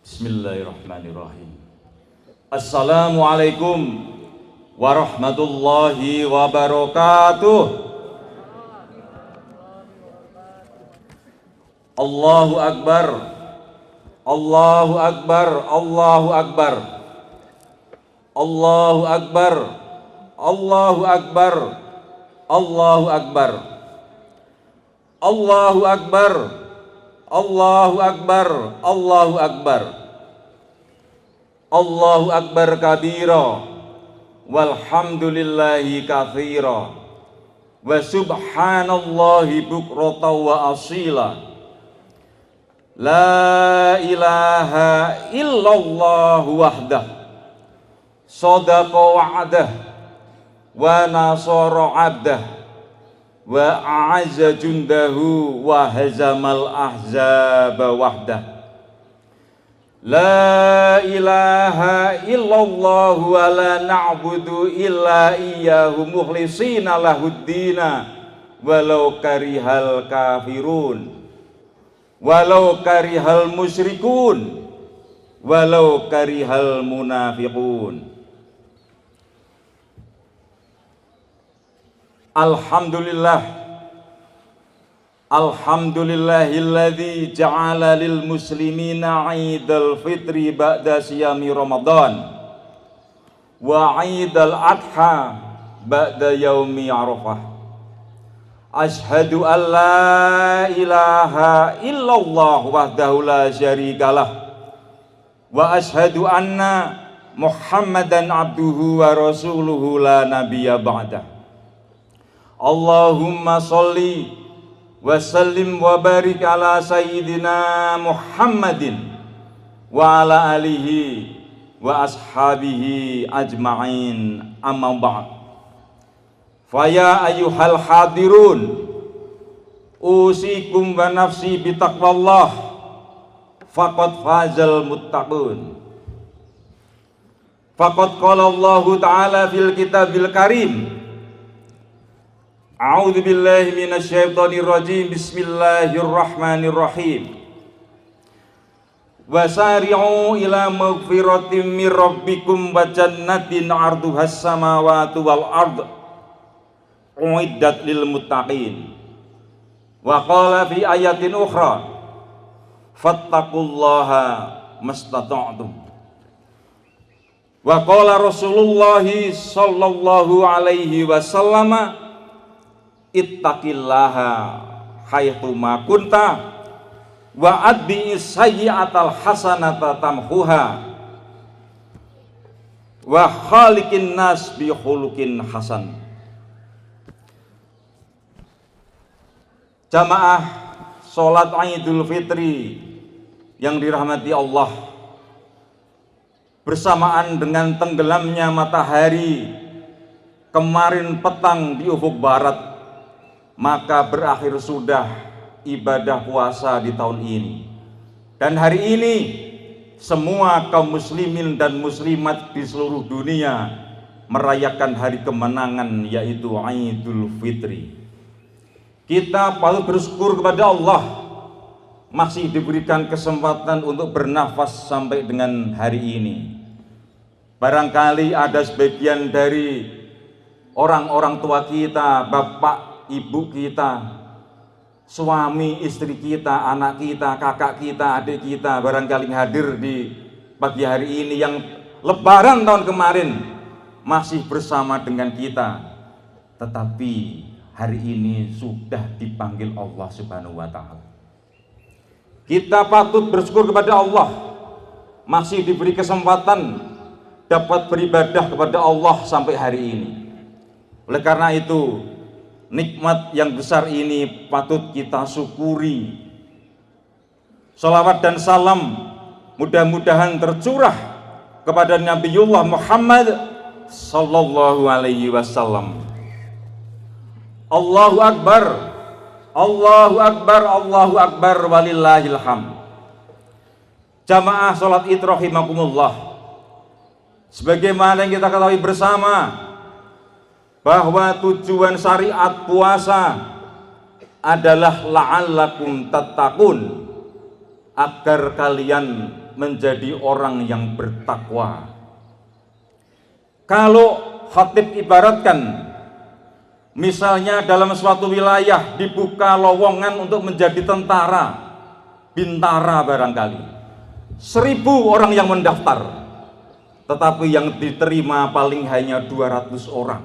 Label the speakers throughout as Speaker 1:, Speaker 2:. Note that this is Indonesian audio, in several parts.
Speaker 1: Bismillahirrahmanirrahim. Assalamualaikum warahmatullahi wabarakatuh. Allahu Akbar, Allahu Akbar, Allahu Akbar, Allahu Akbar, Allahu Akbar, Allahu Akbar, Allahu Akbar, Allahu Akbar, Allahu Akbar, Allahu Akbar kabira, walhamdulillahi katsira, wa subhanallahi bukratan wa asila. La ilaha illallah wahdah, sadaqa wa'adah, wa nasara abdah, wa a'azza jundahu, wa hazamal ahzaba wahdah. La ilaha illallah wa la na'budu illa iyyahu mukhlishina lahuddina walau karihal kafirun, walau karihal musyrikun, walau karihal munafiqun. Alhamdulillah, alhamdulillahilladzi ja'ala lil muslimina 'idul fitri ba'da siyami Ramadan wa 'idul adha ba'da yaumi Arafah. Ashhadu an la ilaha illallah wahdahu la syarikalah wa ashhadu anna Muhammadan abduhu wa rasuluhu la nabiyya ba'dah. Allahumma sholli wa sallim wa barik ala sayyidina Muhammadin wa ala alihi wa ashabihi ajma'in, amma ba'd. Faya ayyuhal hadirun, usikum wa nafsi bitaqwallah, faqad fazal muttaqun. Faqad qala Allahu ta'ala fil kitabil karim, a'udzu billahi minasyaitonir rajim, bismillahirrahmanirrahim. Wasari'u ila maghfiratin mir rabbikum wa jannatin 'arduhas samawati wal ard uiddat lil muttaqin. Wa qala fi ayatin ukhra, fattaqullaha mastata'tum. Wa qala Rasulullah sallallahu alaihi wasallam, ittaqillaha haitsu ma kunta wa adbi'is sayyi'atal hasanata tamhuha wa khaliqin nas bi khuluqin hasan. Jamaah salat Idul Fitri yang dirahmati Allah, bersamaan dengan tenggelamnya matahari kemarin petang di ufuk barat, maka berakhir sudah ibadah puasa di tahun ini. Dan hari ini semua kaum muslimin dan muslimat di seluruh dunia merayakan hari kemenangan, yaitu Idul Fitri. Kita patut bersyukur kepada Allah masih diberikan kesempatan untuk bernafas sampai dengan hari ini. Barangkali ada sebagian dari orang-orang tua kita, bapak, ibu kita, suami, istri kita, anak kita, kakak kita, adik kita, barangkali hadir di pagi hari ini yang lebaran tahun kemarin masih bersama dengan kita, tetapi hari ini sudah dipanggil Allah Subhanahu wa ta'ala. Kita patut bersyukur kepada Allah masih diberi kesempatan dapat beribadah kepada Allah sampai hari ini. Oleh karena itu, nikmat yang besar ini patut kita syukuri. Shalawat dan salam mudah-mudahan tercurah kepada Nabiullah Muhammad sallallahu alaihi wasallam. Allahu Akbar, Allahu Akbar, Allahu Akbar, walillahil hamd. Jamaah salat Id rahimakumullah, sebagaimana yang kita ketahui bersama bahwa tujuan syariat puasa adalah la'allakum tattaqun, agar kalian menjadi orang yang bertakwa. Kalau khatib ibaratkan, misalnya dalam suatu wilayah dibuka lowongan untuk menjadi tentara, bintara barangkali, 1000 orang yang mendaftar, tetapi yang diterima paling hanya 200 orang.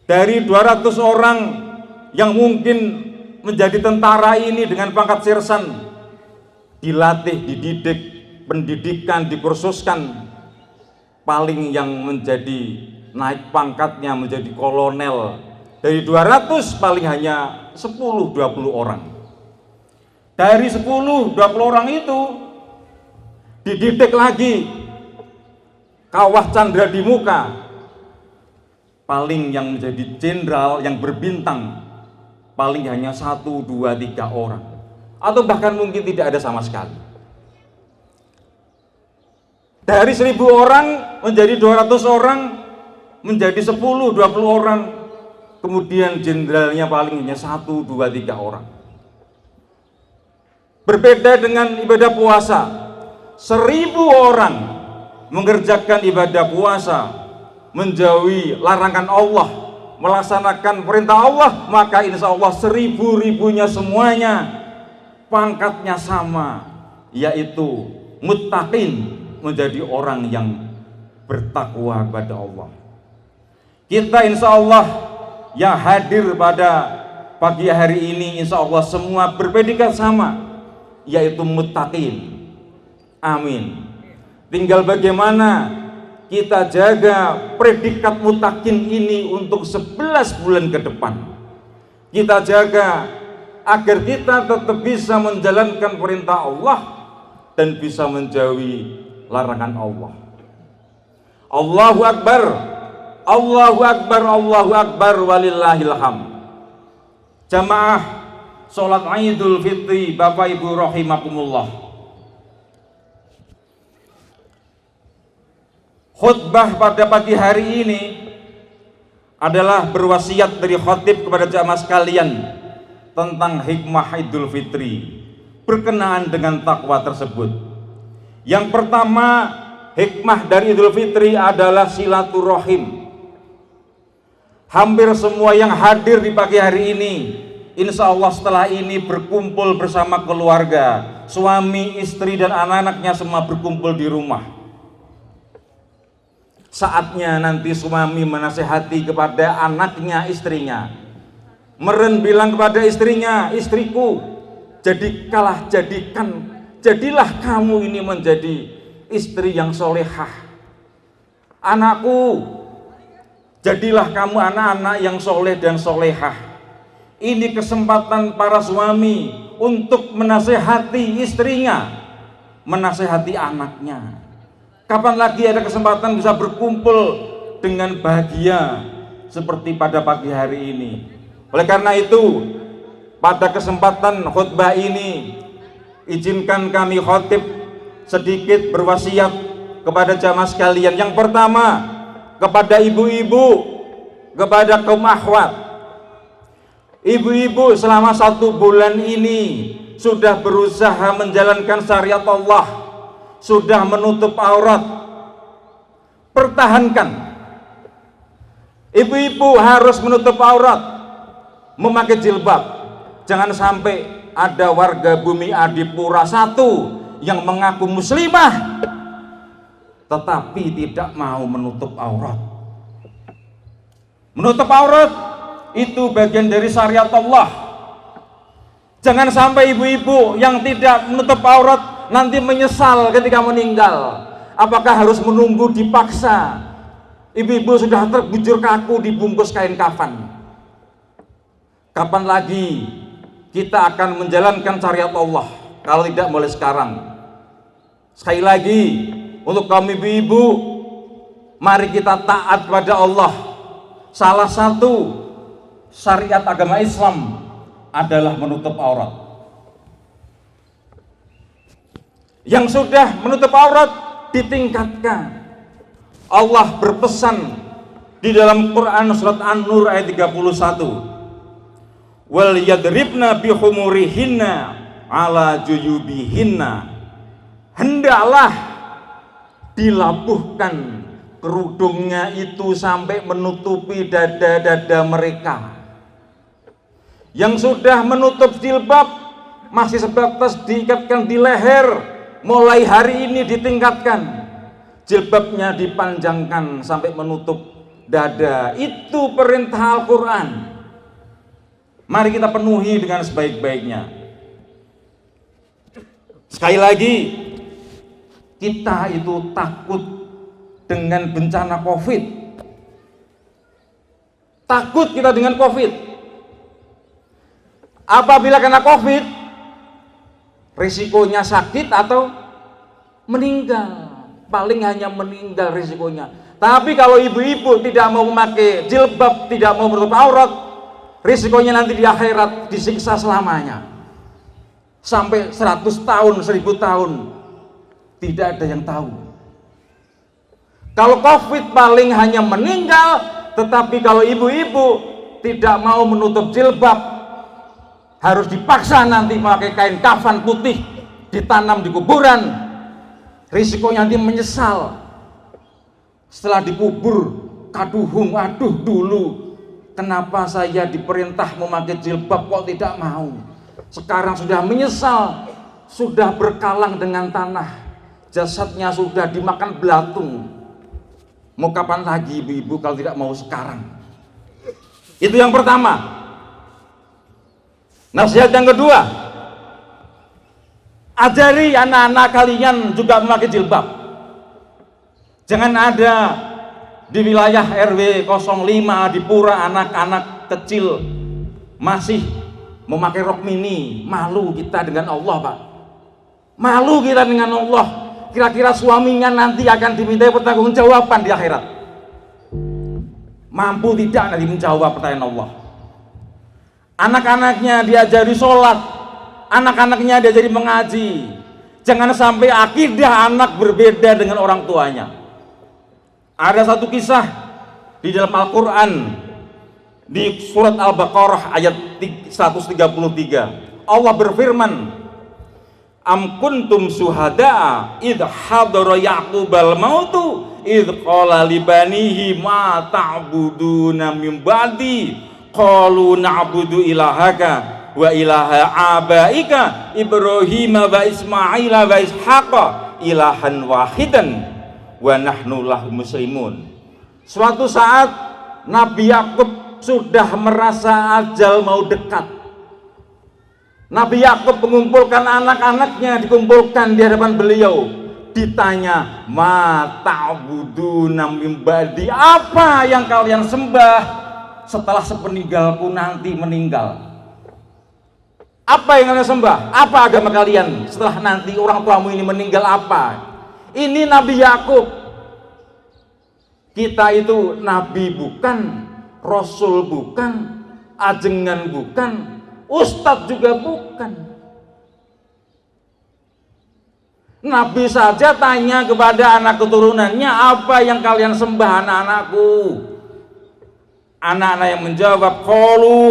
Speaker 1: Dari 200 orang yang mungkin menjadi tentara ini dengan pangkat sersan, dilatih, dididik, pendidikan, dikursuskan, paling yang menjadi naik pangkatnya menjadi kolonel, dari 200 paling hanya 10-20 orang. Dari 10-20 orang itu dididik lagi, kawah candra di muka, paling yang menjadi jenderal yang berbintang paling hanya 1, 2, 3 orang, atau bahkan mungkin tidak ada sama sekali. Dari 1000 orang menjadi 200 orang, menjadi 10-20 orang, kemudian jenderalnya paling hanya 1, 2, 3 orang. Berbeda dengan ibadah puasa, 1000 orang mengerjakan ibadah puasa, menjauhi larangan Allah, melaksanakan perintah Allah, maka insya Allah 1000-1000-nya semuanya pangkatnya sama, yaitu muttaqin, menjadi orang yang bertakwa kepada Allah. Kita insya Allah yang hadir pada pagi hari ini insya Allah semua berpredikat sama, yaitu muttaqin. Amin. Tinggal bagaimana kita jaga predikat muttaqin ini untuk 11 bulan ke depan. Kita jaga agar kita tetap bisa menjalankan perintah Allah dan bisa menjauhi larangan Allah. Allahu Akbar, Allahu Akbar, Allahu Akbar, walillahil hamd. Jamaah sholat Idul Fitri, Bapak Ibu rahimakumullah. Khutbah pada pagi hari ini adalah berwasiat dari khatib kepada jamaah sekalian tentang hikmah Idul Fitri berkenaan dengan takwa tersebut. Yang pertama, hikmah dari Idul Fitri adalah silaturahim. Hampir semua yang hadir di pagi hari ini, insya Allah setelah ini berkumpul bersama keluarga, suami, istri, dan anak-anaknya semua berkumpul di rumah. Saatnya nanti suami menasehati kepada anaknya, istrinya. Meren bilang kepada istrinya, istriku, jadilah kamu ini menjadi istri yang solehah. Anakku, jadilah kamu anak-anak yang soleh dan solehah. Ini kesempatan para suami untuk menasehati istrinya, menasehati anaknya. Kapan lagi ada kesempatan bisa berkumpul dengan bahagia seperti pada pagi hari ini? Oleh karena itu, pada kesempatan khutbah ini, izinkan kami khatib sedikit berwasiat kepada jamaah sekalian. Yang pertama, kepada ibu-ibu, kepada kaum akhwat. Ibu-ibu selama 1 bulan ini sudah berusaha menjalankan syariat Allah, sudah menutup aurat. Pertahankan. Ibu-ibu harus menutup aurat, memakai jilbab. Jangan sampai ada warga bumi Adipura 1 yang mengaku muslimah tetapi tidak mau menutup aurat. Menutup aurat itu bagian dari syariat Allah. Jangan sampai ibu-ibu yang tidak menutup aurat nanti menyesal ketika meninggal. Apakah harus menunggu dipaksa? Ibu-ibu sudah terbujur kaku dibungkus kain kafan. Kapan lagi kita akan menjalankan syariat Allah kalau tidak mulai sekarang? Sekali lagi, untuk kaum ibu-ibu, mari kita taat kepada Allah. Salah satu syariat agama Islam adalah menutup aurat. Yang sudah menutup aurat ditingkatkan. Allah berpesan di dalam Quran surat An-Nur ayat 31, wal yadribna bihumurihinna ala juyubihinna hendaklah dilabuhkan kerudungnya itu sampai menutupi dada-dada mereka. Yang sudah menutup jilbab masih sebatas diikatkan di leher, mulai hari ini ditingkatkan, jilbabnya dipanjangkan sampai menutup dada. Itu perintah Al-Quran. Mari kita penuhi dengan sebaik-baiknya. Sekali lagi, kita itu takut dengan bencana COVID. Takut kita dengan COVID. Apabila kena COVID, risikonya sakit atau meninggal. Paling hanya meninggal risikonya. Tapi kalau ibu-ibu tidak mau memakai jilbab, tidak mau menutup aurat, risikonya nanti di akhirat disiksa selamanya. Sampai 100 tahun, 1000 tahun. Tidak ada yang tahu. Kalau COVID paling hanya meninggal, tetapi kalau ibu-ibu tidak mau menutup jilbab, harus dipaksa nanti memakai kain kafan putih, ditanam di kuburan, risikonya nanti menyesal. Setelah dikubur, kaduhung, aduh dulu, kenapa saya diperintah memakai jilbab kok tidak mau? Sekarang sudah menyesal, sudah berkalang dengan tanah, jasadnya sudah dimakan belatung. Mau kapan lagi ibu-ibu kalau tidak mau sekarang? Itu yang pertama. Nasihat yang kedua, ajari anak-anak kalian juga memakai jilbab. Jangan ada di wilayah RW 05 di Pura anak-anak kecil masih memakai rok mini. Malu kita dengan Allah, Pak. Malu kita dengan Allah. Kira-kira suaminya nanti akan dimintai pertanggungjawaban di akhirat. Mampu tidak nanti menjawab pertanyaan Allah. Anak-anaknya diajari sholat, anak-anaknya diajari mengaji. Jangan sampai akidah anak berbeda dengan orang tuanya. Ada satu kisah di dalam Al-Quran, di surat Al-Baqarah ayat 133. Allah berfirman, Am kuntum syuhada'a idh hadara Ya'qubal mautu idh qala libanihi ma ta'buduna min ba'di qalu na'budu ilahaka wa ilaha abaika Ibrahim wa Ismaila wa Ishaqa ilahan wahidan wa nahnu lahu muslimun. Suatu saat Nabi Yakub sudah merasa ajal mau dekat. Nabi Yakub mengumpulkan anak-anaknya, dikumpulkan di hadapan beliau. Ditanya, ma ta'buduna min ba'di, apa yang kalian sembah setelah sepeninggalku nanti meninggal? Apa yang kalian sembah? Apa agama kalian setelah nanti orang tuamu ini meninggal? Apa? Ini Nabi Yakub. Kita itu nabi bukan, rasul bukan, ajengan bukan, ustadz juga bukan. Nabi saja tanya kepada anak keturunannya, apa yang kalian sembah anak-anakku? Anak-anak yang menjawab, qalu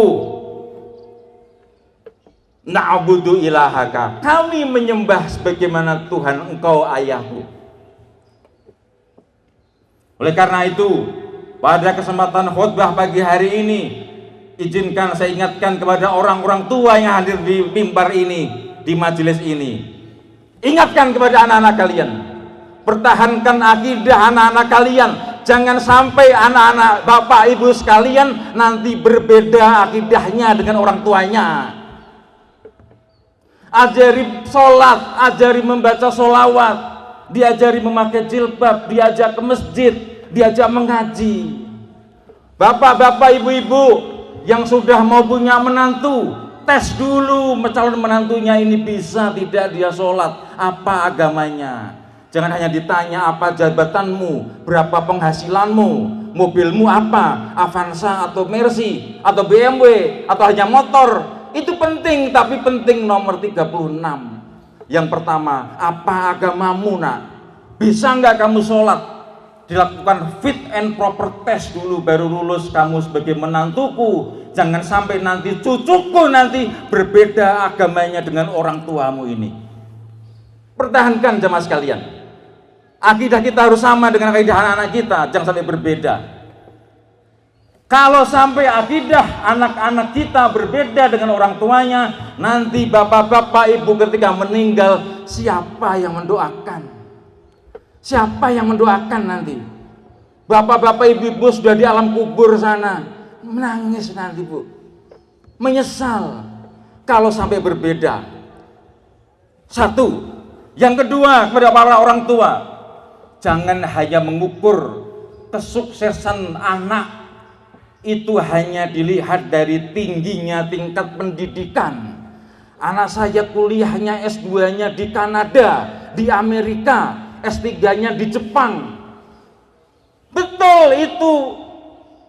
Speaker 1: na'budu ilahaka, kami menyembah sebagaimana Tuhan engkau ayahku. Oleh karena itu, pada kesempatan khutbah pagi hari ini, izinkan saya ingatkan kepada orang-orang tua yang hadir di mimbar ini, di majelis ini. Ingatkan kepada anak-anak kalian, pertahankan akidah anak-anak kalian. Jangan sampai anak-anak bapak ibu sekalian nanti berbeda akidahnya dengan orang tuanya. Ajari sholat, ajari membaca sholawat, diajari memakai jilbab, diajak ke masjid, diajak mengaji. Bapak-bapak ibu-ibu yang sudah mau punya menantu, tes dulu calon menantunya ini bisa tidak dia sholat, apa agamanya. Jangan hanya ditanya apa jabatanmu, berapa penghasilanmu, mobilmu apa, Avanza atau Mercy atau BMW atau hanya motor. Itu penting, tapi penting nomor 36. Yang pertama, apa agamamu nak? Bisa nggak kamu sholat? Dilakukan fit and proper test dulu baru lulus kamu sebagai menantuku. Jangan sampai nanti cucuku nanti berbeda agamanya dengan orang tuamu ini. Pertahankan jemaah sekalian. Akidah kita harus sama dengan akidah anak-anak kita, jangan sampai berbeda. Kalau sampai akidah anak-anak kita berbeda dengan orang tuanya, nanti bapak-bapak ibu ketika meninggal, siapa yang mendoakan? Siapa yang mendoakan nanti? Bapak-bapak ibu-ibu sudah di alam kubur sana, menangis nanti bu, menyesal kalau sampai berbeda. Satu. Yang kedua, kepada para orang tua, jangan hanya mengukur kesuksesan anak itu hanya dilihat dari tingginya tingkat pendidikan. Anak saya kuliahnya S2-nya di Kanada, di Amerika, S3-nya di Jepang. Betul, itu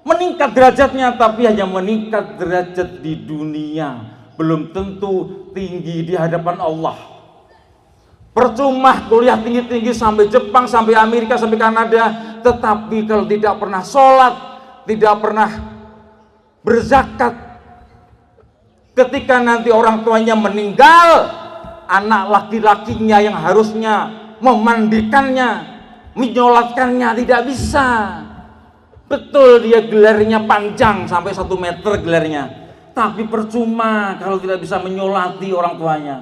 Speaker 1: meningkat derajatnya, tapi hanya meningkat derajat di dunia, belum tentu tinggi di hadapan Allah. Percuma kuliah tinggi-tinggi sampai Jepang, sampai Amerika, sampai Kanada, tetapi kalau tidak pernah sholat, tidak pernah berzakat, ketika nanti orang tuanya meninggal, anak laki-lakinya yang harusnya memandikannya, menyolatkannya tidak bisa. Betul, dia gelarnya panjang sampai 1 meter gelarnya, tapi percuma kalau tidak bisa menyolati orang tuanya.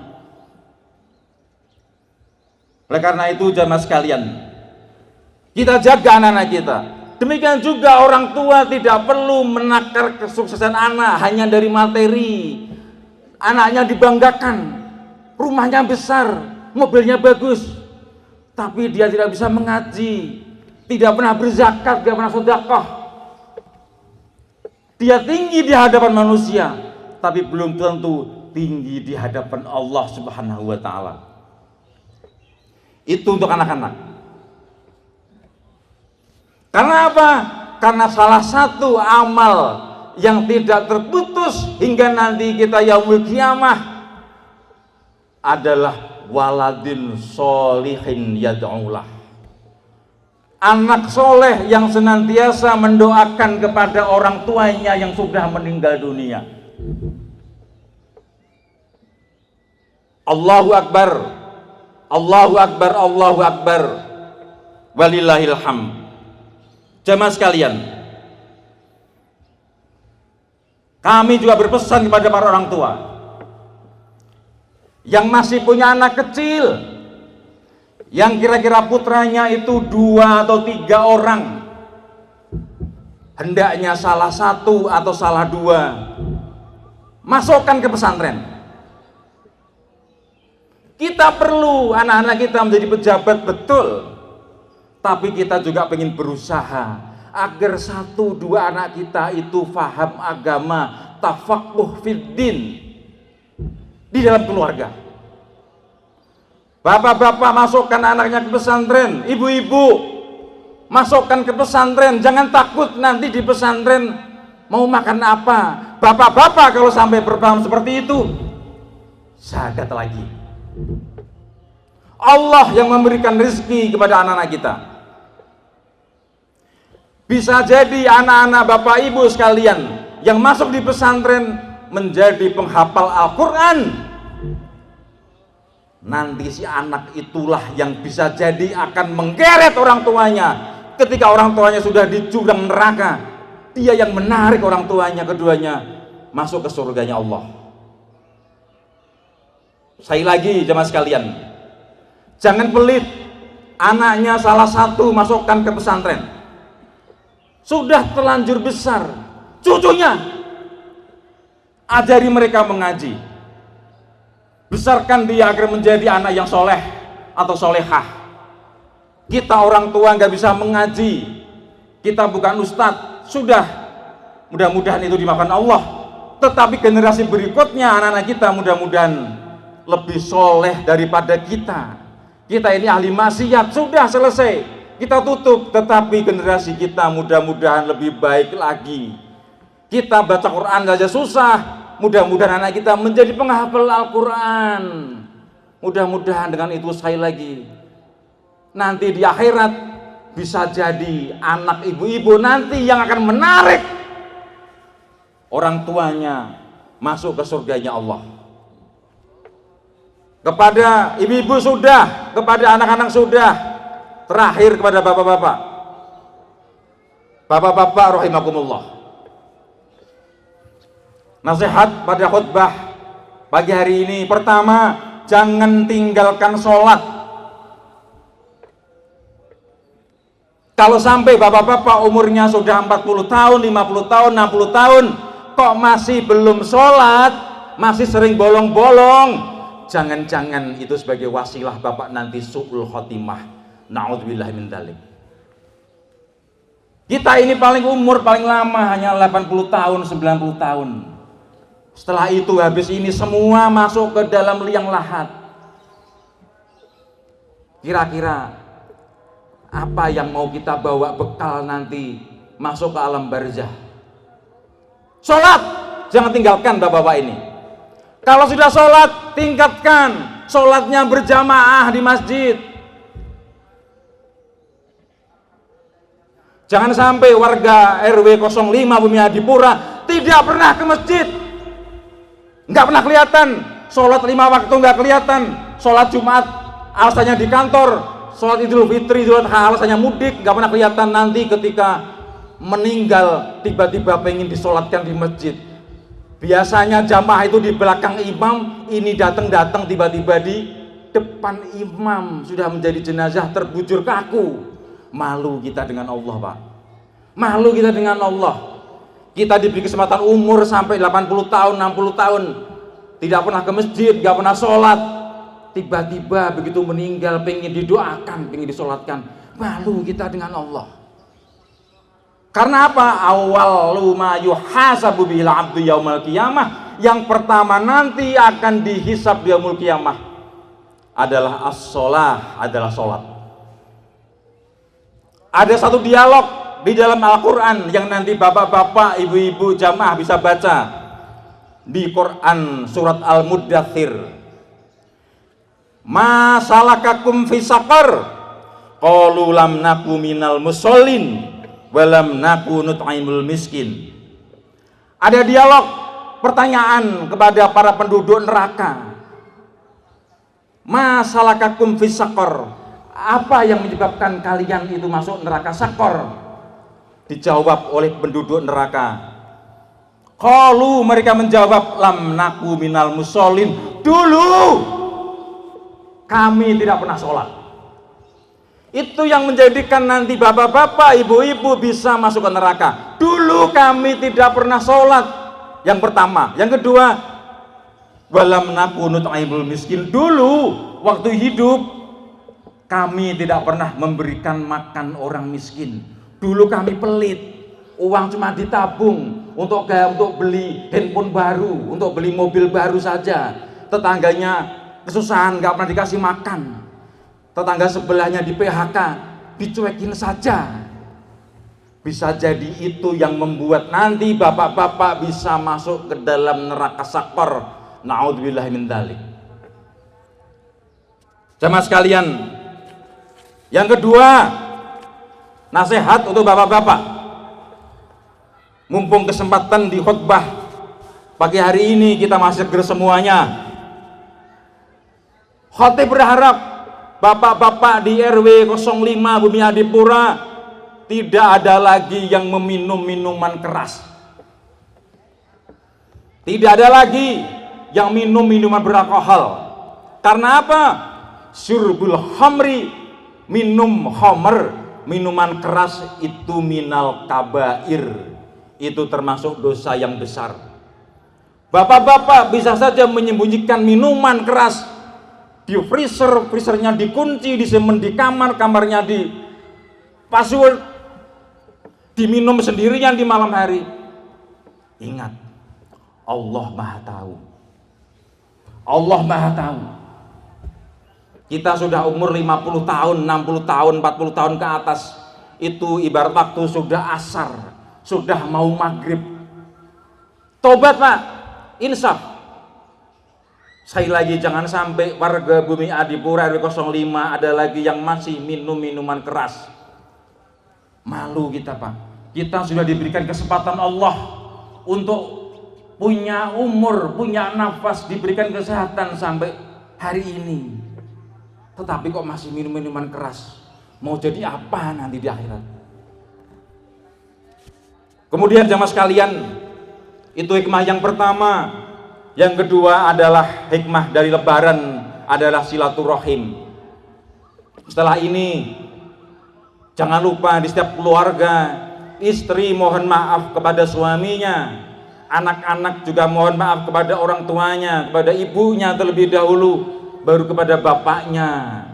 Speaker 1: Oleh karena itu jamaah sekalian, kita jaga anak-anak kita. Demikian juga orang tua tidak perlu menakar kesuksesan anak hanya dari materi. Anaknya dibanggakan, rumahnya besar, mobilnya bagus, tapi dia tidak bisa mengaji, tidak pernah berzakat, tidak pernah sedekah. Dia tinggi di hadapan manusia, tapi belum tentu tinggi di hadapan Allah Subhanahu wa ta'ala. Itu untuk anak-anak. Karena apa? Karena salah satu amal yang tidak terputus hingga nanti kita yaumul kiamah adalah waladin sholihin yad'ulah. Anak soleh yang senantiasa mendoakan kepada orang tuanya yang sudah meninggal dunia. Allahu Akbar, Allahu Akbar, Allahu Akbar, walillahil hamd. Jamaah sekalian, kami juga berpesan kepada para orang tua yang masih punya anak kecil, yang kira-kira putranya itu 2 atau 3 orang, hendaknya salah 1 atau salah 2 masukkan ke pesantren. Kita perlu anak-anak kita menjadi pejabat, betul, tapi kita juga ingin berusaha agar 1-2 anak kita itu faham agama, tafaqquh fiddin di dalam keluarga. Bapak-bapak masukkan anaknya ke pesantren, ibu-ibu masukkan ke pesantren. Jangan takut nanti di pesantren mau makan apa. Bapak-bapak kalau sampai berpaham seperti itu, syahadat lagi. Allah yang memberikan rezeki kepada anak-anak kita. Bisa jadi anak-anak bapak ibu sekalian yang masuk di pesantren menjadi penghafal Al-Quran. Nanti si anak itulah yang bisa jadi akan menggeret orang tuanya. Ketika orang tuanya sudah di jurang neraka, dia yang menarik orang tuanya keduanya masuk ke surganya Allah. Sekali lagi jemaah sekalian, jangan pelit. Anaknya salah 1 masukkan ke pesantren, sudah terlanjur besar, cucunya ajari mereka mengaji, besarkan dia agar menjadi anak yang soleh atau solehah. Kita orang tua nggak bisa mengaji, kita bukan ustadz, sudah, mudah-mudahan itu dimaafkan Allah, tetapi generasi berikutnya anak-anak kita mudah-mudahan lebih soleh daripada kita. Kita ini ahli maksiat, sudah selesai, kita tutup, tetapi generasi kita mudah-mudahan lebih baik lagi. Kita baca Quran saja susah, mudah-mudahan anak kita menjadi penghafal Al-Quran. Mudah-mudahan dengan itu sekali lagi, nanti di akhirat bisa jadi anak ibu-ibu nanti yang akan menarik orang tuanya masuk ke surganya Allah. kepada ibu-ibu sudah, kepada anak-anak sudah, terakhir kepada bapak-bapak. Bapak-bapak rahimakumullah. Nasihat pada khutbah pagi hari ini, pertama, jangan tinggalkan sholat. Kalau sampai bapak-bapak umurnya sudah 40 tahun, 50 tahun, 60 tahun, kok masih belum sholat, masih sering bolong-bolong, jangan-jangan itu sebagai wasilah bapak nanti su'ul khotimah. Na'udzubillah min dzalik. Kita ini paling umur paling lama hanya 80 tahun, 90 tahun. Setelah itu habis ini semua masuk ke dalam liang lahat. Kira-kira apa yang mau kita bawa bekal nanti masuk ke alam barzah? Sholat, jangan tinggalkan bapak-bapak ini. Kalau sudah sholat, tingkatkan sholatnya berjamaah di masjid. Jangan sampai warga RW 05 Bumi Adipura tidak pernah ke masjid, nggak pernah kelihatan. Sholat 5 waktu nggak kelihatan. Sholat Jumat alasannya di kantor, sholat Idul Fitri, Idul Adha alasannya mudik, nggak pernah kelihatan. Nanti ketika meninggal tiba-tiba pengen disolatkan di masjid. Biasanya jamaah itu di belakang imam, ini datang tiba-tiba di depan imam, sudah menjadi jenazah terbujur kaku. Malu kita dengan Allah, Pak. Malu kita dengan Allah. Kita diberi kesempatan umur sampai 80 tahun, 60 tahun, tidak pernah ke masjid, gak pernah sholat. Tiba-tiba begitu meninggal pengen didoakan, pengen disolatkan. Malu kita dengan Allah. Karena apa? Awwalu ma yuhasabu bihil abdu yaumal qiyamah. Yang pertama nanti akan dihisab di yaumul qiyamah adalah as-sholah, adalah sholat. Ada satu dialog di dalam Al-Quran yang nanti bapak-bapak, ibu-ibu jamaah bisa baca di Quran surat Al-Muddathir. Ma salakakum fi saqar? Qalu lam naku minal musallin wa lam naku nut'imul miskin. Ada dialog pertanyaan kepada para penduduk neraka. Ma salakakum fi saqar? Apa yang menyebabkan kalian itu masuk neraka sakor? Dijawab oleh penduduk neraka. Qalu, mereka menjawab, lam naku minal musholin. Dulu kami tidak pernah sholat. Itu yang menjadikan nanti bapak-bapak, ibu-ibu bisa masuk ke neraka. Dulu kami tidak pernah sholat. Yang pertama. Yang kedua, walam naku nut'imul miskin. Dulu waktu hidup kami tidak pernah memberikan makan orang miskin. Dulu kami pelit, uang cuma ditabung untuk beli handphone baru, untuk beli mobil baru saja. Tetangganya kesusahan, nggak pernah dikasih makan. Tetangga sebelahnya di PHK, dicuekin saja. Bisa jadi itu yang membuat nanti bapak-bapak bisa masuk ke dalam neraka sakor. Na'udzubillah min dzalik. Jamaah sekalian, yang kedua, nasihat untuk bapak-bapak. Mumpung kesempatan di khutbah pagi hari ini kita masih seger semuanya. Khatib berharap bapak-bapak di RW 05 Bumi Adipura tidak ada lagi yang meminum minuman keras. Tidak ada lagi yang minum minuman beralkohol. Karena apa? Syurbul khamri, minum khamr, minuman keras itu minal kabair, itu termasuk dosa yang besar. Bapak-bapak bisa saja menyembunyikan minuman keras di freezer, freezernya dikunci, disimpan di kamar, kamarnya di password, diminum sendirian di malam hari. Ingat, Allah Maha Tahu. Allah Maha Tahu. Kita sudah umur 50 tahun, 60 tahun, 40 tahun ke atas, itu ibarat waktu sudah asar, sudah mau maghrib. Tobat, Pak, insaf. Sekali lagi, jangan sampai warga Bumi Adipura RW 05 ada lagi yang masih minum minuman keras. Malu kita, Pak. Kita sudah diberikan kesempatan Allah untuk punya umur, punya nafas, diberikan kesehatan sampai hari ini, tetapi kok masih minum minuman keras. Mau jadi apa nanti di akhirat? Kemudian jamaah sekalian, itu hikmah yang pertama. Yang kedua adalah hikmah dari lebaran adalah silaturahim. Setelah ini jangan lupa di setiap keluarga, istri mohon maaf kepada suaminya, anak-anak juga mohon maaf kepada orang tuanya, kepada ibunya terlebih dahulu, baru kepada bapaknya.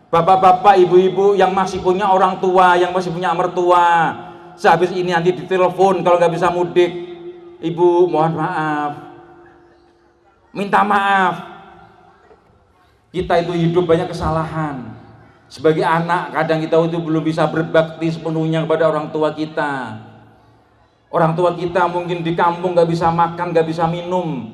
Speaker 1: Bapak-bapak, ibu-ibu yang masih punya orang tua, yang masih punya mertua, sehabis ini nanti ditelepon kalau nggak bisa mudik, ibu mohon maaf, minta maaf. Kita itu hidup banyak kesalahan. Sebagai anak kadang kita itu belum bisa berbakti sepenuhnya kepada orang tua kita. Orang tua kita mungkin di kampung nggak bisa makan, nggak bisa minum,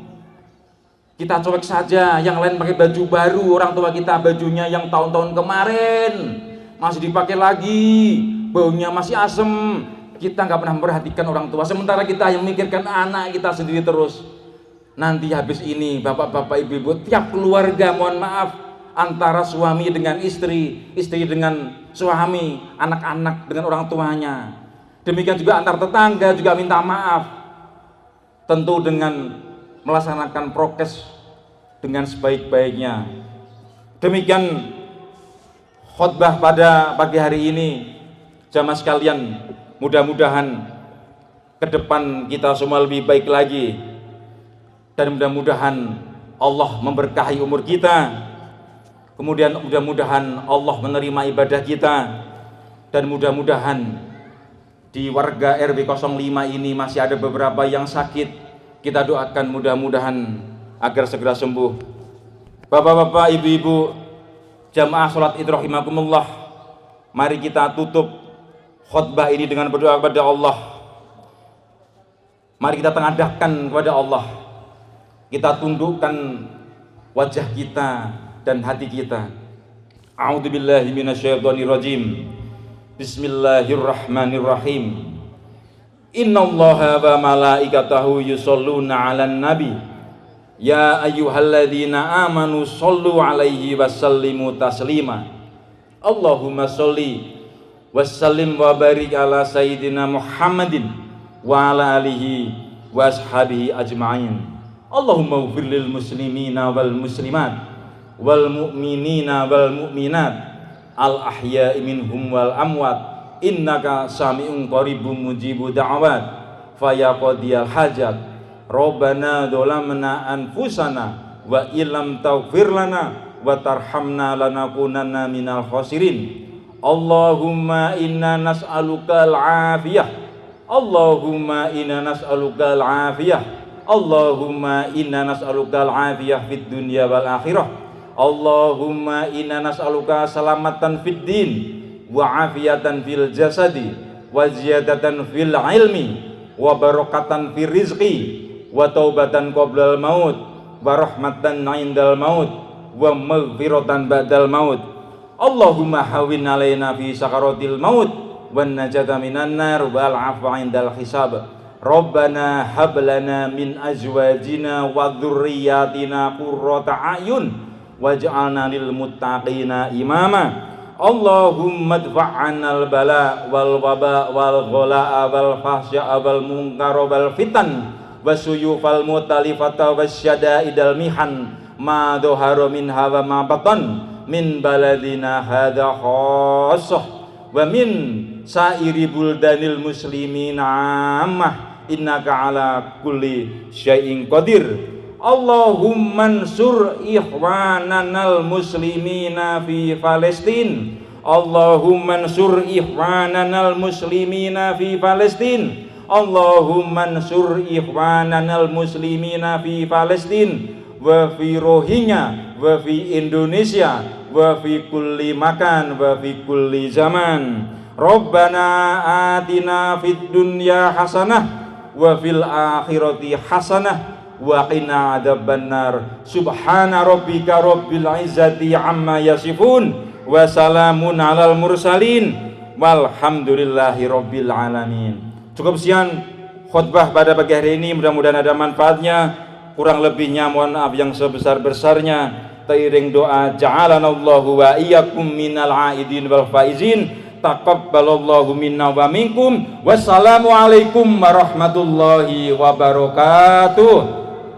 Speaker 1: kita cuek saja. Yang lain pakai baju baru, orang tua kita bajunya yang tahun-tahun kemarin masih dipakai lagi, baunya masih asem. Kita nggak pernah memperhatikan orang tua, sementara kita yang memikirkan anak kita sendiri terus. Nanti habis ini bapak-bapak, ibu-ibu, tiap keluarga mohon maaf, antara suami dengan istri, istri dengan suami, anak-anak dengan orang tuanya, demikian juga antar tetangga juga minta maaf, tentu dengan melaksanakan prokes dengan sebaik-baiknya. Demikian khutbah pada pagi hari ini, jamaah sekalian. Mudah-mudahan ke depan kita semua lebih baik lagi, dan mudah-mudahan Allah memberkahi umur kita, kemudian mudah-mudahan Allah menerima ibadah kita, dan mudah-mudahan di warga RW 05 ini masih ada beberapa yang sakit. Kita doakan mudah-mudahan agar segera sembuh. Bapak-bapak, ibu-ibu, jamaah sholat Id rahimakumullah, mari kita tutup khutbah ini dengan berdoa kepada Allah. Mari kita tengadahkan kepada Allah, kita tundukkan wajah kita dan hati kita. A'udzubillahi minasyaitonirrajim. Bismillahirrahmanirrahim. Innallaha wa malaikatahu yusholluna 'alan nabi. Ya ayyuhalladzina amanu shollu 'alaihi wasallimu taslima. Allahumma sholli wassallim wa barik ala sayyidina Muhammadin wa ala alihi wa ashabihi ajma'in. Allahumma ighfir lil muslimina wal muslimat wal mu'minina wal mu'minat al ahya'i minhum wal amwat innaka sami'un qaribun mujibu da'awat fayaqdiyal hajat. Rabbana dzalamna anfusana wa illam taghfir lana wa tarhamna lanakunanna minal khasirin. Allahumma inna nas'aluka al-afiyah. Allahumma inna nas'aluka al-afiyah. Allahumma inna nas'aluka al-afiyah fid dunya wal akhirah. Allahumma inna nas'aluka salamatan fid din wa afiyatan fil jasadi wa ziyadatan fil ilmi wa barakatan fil rizqi wa taubatan qoblal maut wa rahmatan indal maut wa maghfiratan ba'dal maut. Allahumma hawin alaina fi sakaratil maut wan najata minan nar wal afwa indal hisab. Rabbana hab lana min azwajina wa dzurriyyatina qurrata a'yun waj'alna lil muttaqina imama. Allahumma dfa'anal bala wal waba wal ghala wal fahsya wal munkar wal fitan wasuyufal mutalifata wasyada'idal mihan ma dhahara minha wa ma batan min baladina hadha khassah wa min sairi buldanil muslimin ammah innaka ala kulli syai'in qadir. Allahumma ansur ikhwananal muslimina fi Palestin. Allahumma ansur ikhwananal muslimina fi Palestin. Allahumma ansur ikhwananal muslimina fi Palestin wa fi Rohingya wa fi Indonesia wa fi kulli makan wa fi kulli zaman. Rabbana atina fid dunya hasanah wa fil akhirati hasanah wa qina adzabannar. Subhana rabbika rabbil izzati amma yasifun wa salamun alal mursalin walhamdulillahi rabbil alamin. Cukup sekian khutbah pada pagi hari ini, mudah-mudahan ada manfaatnya. Kurang lebihnya mohon maaf yang sebesar-besarnya. Teiring doa ja'alanallahu wa iyyakum minal aidin wal faizin. Taqabbalallahu minna wa minkum. Wassalamu alaikum warahmatullahi wabarakatuh.